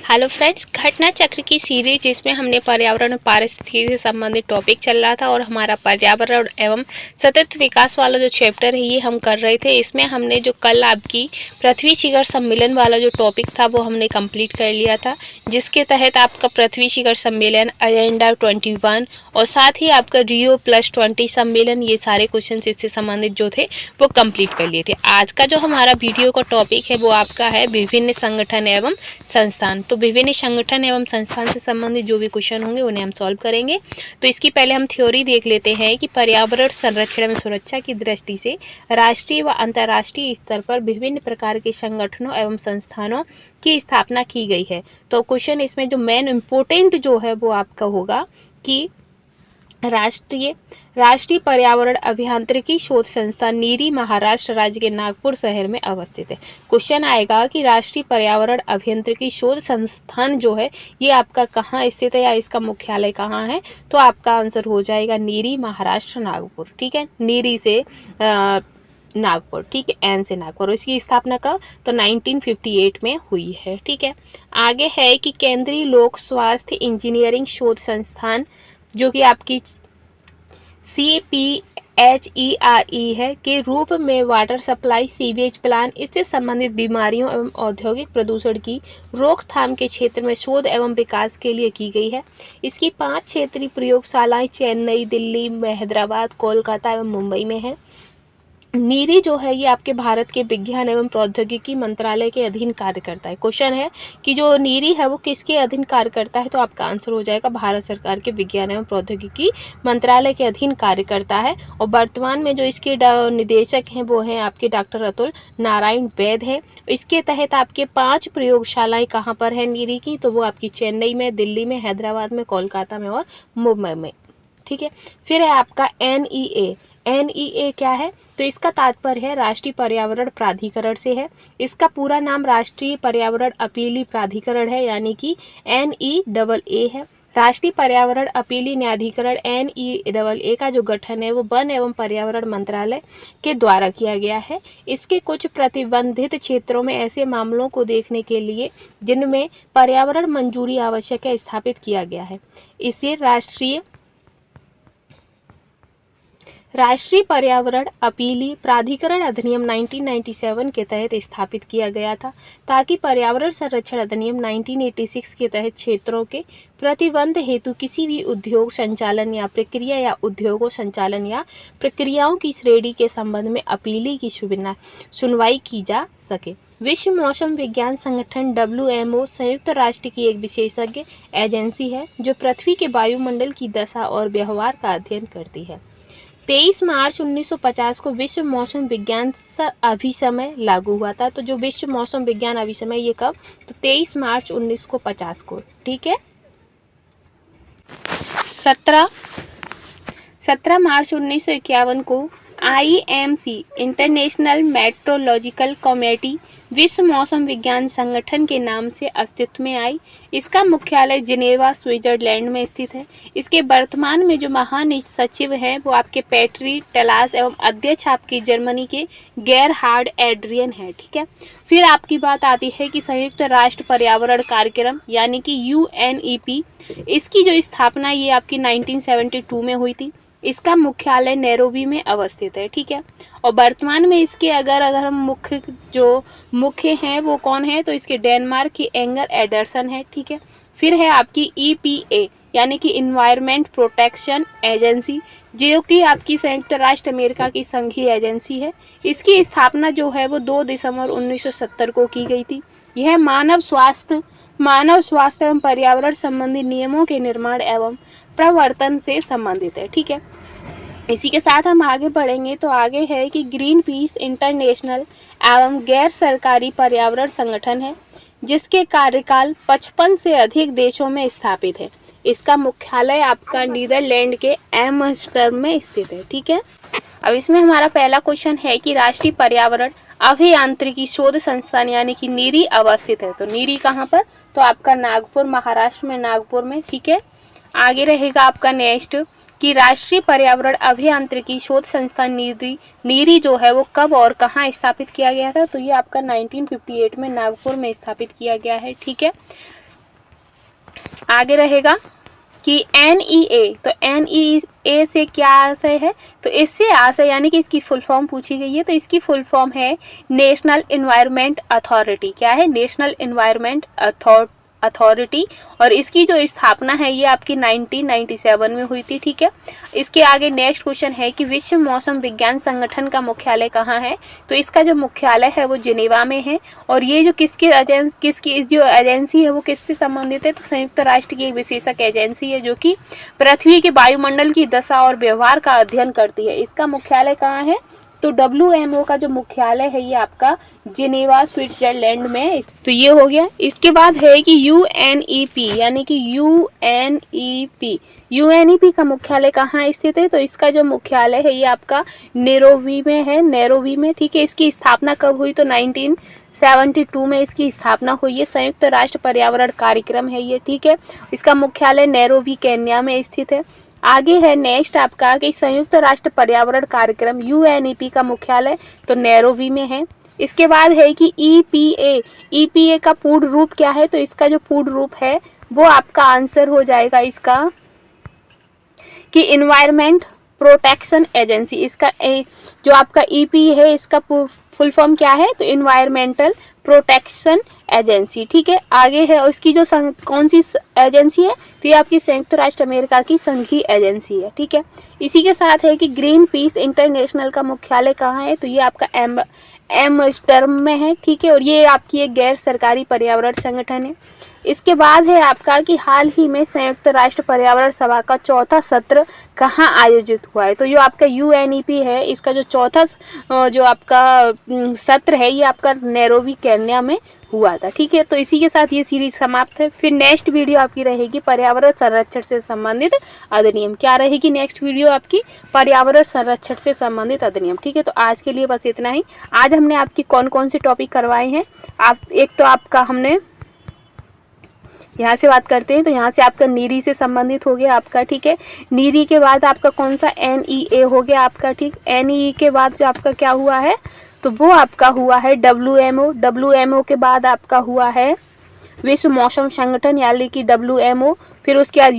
Hello friends, घटना चक्र की सीरीज जिसमें हमने पर्यावरण और पारिस्थितिकी से संबंधित टॉपिक चल रहा था और हमारा पर्यावरण एवं सतत विकास वाला जो चैप्टर है ये हम कर रहे थे। इसमें हमने जो कल आपकी पृथ्वी शिखर सम्मेलन वाला जो टॉपिक था वो हमने कंप्लीट कर लिया था, जिसके तहत आपका पृथ्वी शिखर सम्मेलन, एजेंडा 21 और साथ ही आपका Rio+20 सम्मेलन, ये सारे क्वेश्चन इससे संबंधित जो थे वो कंप्लीट कर लिए थे। आज का जो हमारा वीडियो का टॉपिक है वो आपका है विभिन्न संगठन एवं संस्थान। तो विभिन्न संगठन एवं संस्थान से संबंधित जो भी क्वेश्चन होंगे उन्हें हम सॉल्व करेंगे। तो इसकी पहले हम थ्योरी देख लेते हैं कि पर्यावरण संरक्षण एवं सुरक्षा की दृष्टि से राष्ट्रीय व अंतर्राष्ट्रीय स्तर पर विभिन्न प्रकार के संगठनों एवं संस्थानों की स्थापना की गई है। तो क्वेश्चन इसमें जो मेन इम्पोर्टेंट जो है वो आपका होगा कि राष्ट्रीय पर्यावरण अभियांत्रिकी शोध संस्थान नीरी महाराष्ट्र राज्य के नागपुर शहर में अवस्थित है। क्वेश्चन आएगा कि राष्ट्रीय पर्यावरण अभियांत्रिकी शोध संस्थान जो है ये आपका कहाँ स्थित है या इसका मुख्यालय कहाँ है, तो आपका आंसर हो जाएगा नीरी महाराष्ट्र नागपुर। ठीक है, नीरी से नागपुर, ठीक है, एन से नागपुर। इसकी स्थापना कब, तो 1958 में हुई है। ठीक है, आगे है कि केंद्रीय लोक स्वास्थ्य इंजीनियरिंग शोध संस्थान जो कि आपकी CPHERE है के रूप में वाटर सप्लाई, सीवेज प्लान, इससे संबंधित बीमारियों एवं औद्योगिक प्रदूषण की रोकथाम के क्षेत्र में शोध एवं विकास के लिए की गई है। इसकी 5 क्षेत्रीय प्रयोगशालाएं चेन्नई, दिल्ली, हैदराबाद, कोलकाता एवं मुंबई में है। नीरी जो है ये आपके भारत के विज्ञान एवं प्रौद्योगिकी मंत्रालय के अधीन कार्य करता है। क्वेश्चन है कि जो नीरी है वो किसके अधीन कार्य करता है, तो आपका आंसर हो जाएगा भारत सरकार के विज्ञान एवं प्रौद्योगिकी मंत्रालय के अधीन कार्य करता है। और वर्तमान में जो इसके निदेशक हैं वो हैं आपके डॉक्टर अतुल नारायण वैद हैं। इसके तहत आपके 5 प्रयोगशालाएँ कहाँ पर है नीरी की, तो वो आपकी चेन्नई में, दिल्ली में, हैदराबाद में, कोलकाता में और मुंबई में। ठीक है, फिर है आपका NEA क्या है, तो इसका तात्पर्य है राष्ट्रीय पर्यावरण प्राधिकरण से है। इसका पूरा नाम राष्ट्रीय पर्यावरण अपीली प्राधिकरण है, यानी कि NEAA है। राष्ट्रीय पर्यावरण अपीली न्यायाधिकरण NEAA का जो गठन है वो वन एवं पर्यावरण मंत्रालय के द्वारा किया गया है। इसके कुछ प्रतिबंधित क्षेत्रों में ऐसे मामलों को देखने के लिए जिनमें पर्यावरण मंजूरी आवश्यक है स्थापित किया गया है। इसे राष्ट्रीय पर्यावरण अपीली प्राधिकरण अधिनियम 1997 के तहत स्थापित किया गया था, ताकि पर्यावरण संरक्षण अधिनियम 1986 के तहत क्षेत्रों के प्रतिबंध हेतु किसी भी उद्योग संचालन या प्रक्रिया या उद्योगों संचालन या प्रक्रियाओं की श्रेणी के संबंध में अपीली की सुनवाई की जा सके। विश्व मौसम विज्ञान संगठन WMO संयुक्त राष्ट्र की एक विशेषज्ञ एजेंसी है जो पृथ्वी के वायुमंडल की दशा और व्यवहार का अध्ययन करती है। 23 मार्च 1950 को विश्व मौसम विज्ञान अभिसमय लागू हुआ था। तो जो विश्व मौसम विज्ञान अभिसमय ये कब, तो 23 मार्च 1950 को। ठीक है, 17 मार्च 1951 को IMC इंटरनेशनल मेट्रोलॉजिकल कमेटी विश्व मौसम विज्ञान संगठन के नाम से अस्तित्व में आई। इसका मुख्यालय जिनेवा, स्विट्जरलैंड में स्थित है। इसके वर्तमान में जो महासचिव हैं वो आपके पैट्री टलास एवं अध्यक्ष आपकी जर्मनी के गेरहार्ड एड्रियन है। ठीक है, फिर आपकी बात आती है कि संयुक्त राष्ट्र पर्यावरण कार्यक्रम यानी कि UNEP, इसकी जो स्थापना ये आपकी 1972 में हुई थी। इसका मुख्यालय नैरोबी में अवस्थित है। ठीक है, और वर्तमान में इसके अगर हम मुख्य हैं वो कौन है, तो इसके डेनमार्क की एंगर एडरसन है। ठीक है, फिर है आपकी EPA यानी कि इन्वायरमेंट प्रोटेक्शन एजेंसी, जो कि आपकी संयुक्त राष्ट्र अमेरिका की संघीय एजेंसी है। इसकी स्थापना जो है वो 2 दिसंबर 1970 को की गई थी। यह मानव स्वास्थ्य एवं पर्यावरण संबंधी नियमों के निर्माण एवं प्रवर्तन से संबंधित है। ठीक है, इसी के साथ हम आगे बढ़ेंगे। तो आगे है कि ग्रीन पीस इंटरनेशनल एवं गैर सरकारी पर्यावरण संगठन है जिसके कार्यकाल 55 से अधिक देशों में स्थापित है। इसका मुख्यालय आपका नीदरलैंड के एम्स्टर्डम में स्थित है। ठीक है, अब इसमें हमारा पहला क्वेश्चन है कि राष्ट्रीय पर्यावरण अभियांत्रिकी शोध संस्थान यानी कि नीरी अवस्थित है। तो नीरी कहाँ पर, तो आपका नागपुर, महाराष्ट्र में नागपुर में। ठीक है, आगे रहेगा आपका नेक्स्ट कि राष्ट्रीय पर्यावरण अभियांत्रिकी शोध संस्थान नीरी जो है वो कब और कहाँ स्थापित किया गया था, तो ये आपका 1958 में नागपुर में स्थापित किया गया है। ठीक है, आगे रहेगा कि NEA, तो NEA से क्या आशय है, तो इससे आशय यानी कि इसकी फुल फॉर्म पूछी गई है, तो इसकी फुल फॉर्म है नेशनल एनवायरनमेंट अथॉरिटी। क्या है, नेशनल एनवायरनमेंट अथॉरिटी। और इसकी जो स्थापना है ये आपकी 1997 में हुई थी। ठीक है, इसके आगे नेक्स्ट क्वेश्चन है कि विश्व मौसम विज्ञान संगठन का मुख्यालय कहाँ है, तो इसका जो मुख्यालय है वो जिनेवा में है। और ये जो किसकी जो एजेंसी है वो किससे संबंधित है, तो संयुक्त राष्ट्र की एक विशेषज्ञ एजेंसी है जो कि पृथ्वी के वायुमंडल की दशा और व्यवहार का अध्ययन करती है। इसका मुख्यालय कहाँ है, तो WMO का जो मुख्यालय है ये आपका जिनेवा स्विट्जरलैंड में। तो ये हो गया। इसके बाद है कि UNEP, यानी कि UNEP का मुख्यालय कहाँ स्थित है, तो इसका जो मुख्यालय है ये आपका नैरोबी में है, नैरोबी में। ठीक है, इसकी स्थापना कब हुई, तो 1972 में इसकी स्थापना हुई है। संयुक्त राष्ट्र पर्यावरण कार्यक्रम है ये। ठीक है, इसका मुख्यालय नैरोबी केन्या में स्थित है। आगे है नेक्स्ट आपका कि संयुक्त राष्ट्र पर्यावरण कार्यक्रम UNEP का मुख्यालय तो नैरोबी में है। इसके बाद है कि EPA का पूर्ण रूप क्या है, तो इसका जो पूर्ण रूप है वो आपका आंसर हो जाएगा इसका कि इन्वायरमेंट प्रोटेक्शन एजेंसी। इसका जो आपका EPA है इसका फुल फॉर्म क्या है, तो इन्वायरमेंटल प्रोटेक्शन एजेंसी। ठीक है, आगे है उसकी जो कौन सी एजेंसी है, तो ये आपकी संयुक्त राष्ट्र अमेरिका की संघीय एजेंसी है। ठीक है, इसी के साथ है कि ग्रीन पीस इंटरनेशनल का मुख्यालय कहाँ है, तो ये आपका एम्स्टर्डम में है। ठीक है, और ये आपकी एक गैर सरकारी पर्यावरण संगठन है। इसके बाद है आपका कि हाल ही में संयुक्त राष्ट्र पर्यावरण सभा का चौथा सत्र कहाँ आयोजित हुआ है, तो जो आपका UNEP है इसका जो चौथा जो आपका सत्र है ये आपका नैरोबी केन्या में हुआ था। ठीक है, तो इसी के साथ ये सीरीज समाप्त है। फिर नेक्स्ट वीडियो आपकी रहेगी पर्यावरण संरक्षण से संबंधित अधिनियम। क्या रहेगी नेक्स्ट वीडियो आपकी, पर्यावरण संरक्षण से संबंधित अधिनियम। ठीक है, तो आज के लिए बस इतना ही। आज हमने आपकी कौन कौन से टॉपिक करवाए हैं, एक तो आपका हमने यहाँ से बात करते हैं, तो यहाँ से आपका नीरी से संबंधित हो गया आपका। ठीक है, नीरी के बाद आपका कौन सा NEA हो गया आपका। ठीक, NEA के बाद जो आपका क्या हुआ है, तो वो आपका हुआ है WMO के बाद आपका हुआ है विश्व मौसम संगठन यानी कि WMO। फिर उसके बाद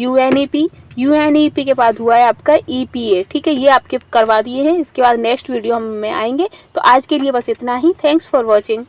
UNEP के बाद हुआ है आपका EPA। ठीक है, ये आपके करवा दिए हैं। इसके बाद नेक्स्ट वीडियो हम में आएंगे। तो आज के लिए बस इतना ही। Thanks for watching.